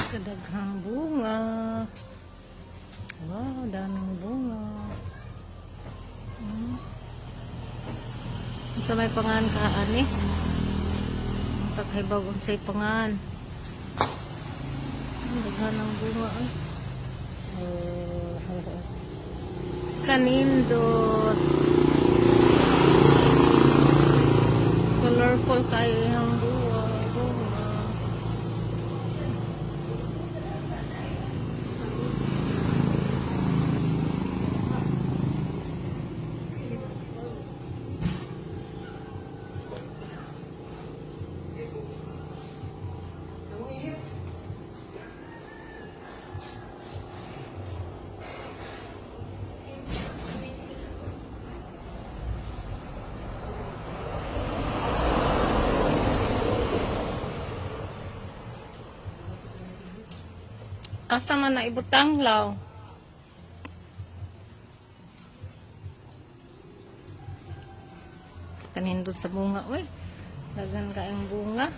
Kadaghang bunga. Wow, daming bunga. Sa may pangan kaan eh. Takhibaw unsay pangan. Daghan ng bunga ay. Kanindot. Colorful kayo ang bunga. Asa man na ibutang law? Kanindot sa bunga, uy. Dagan ka ang bunga.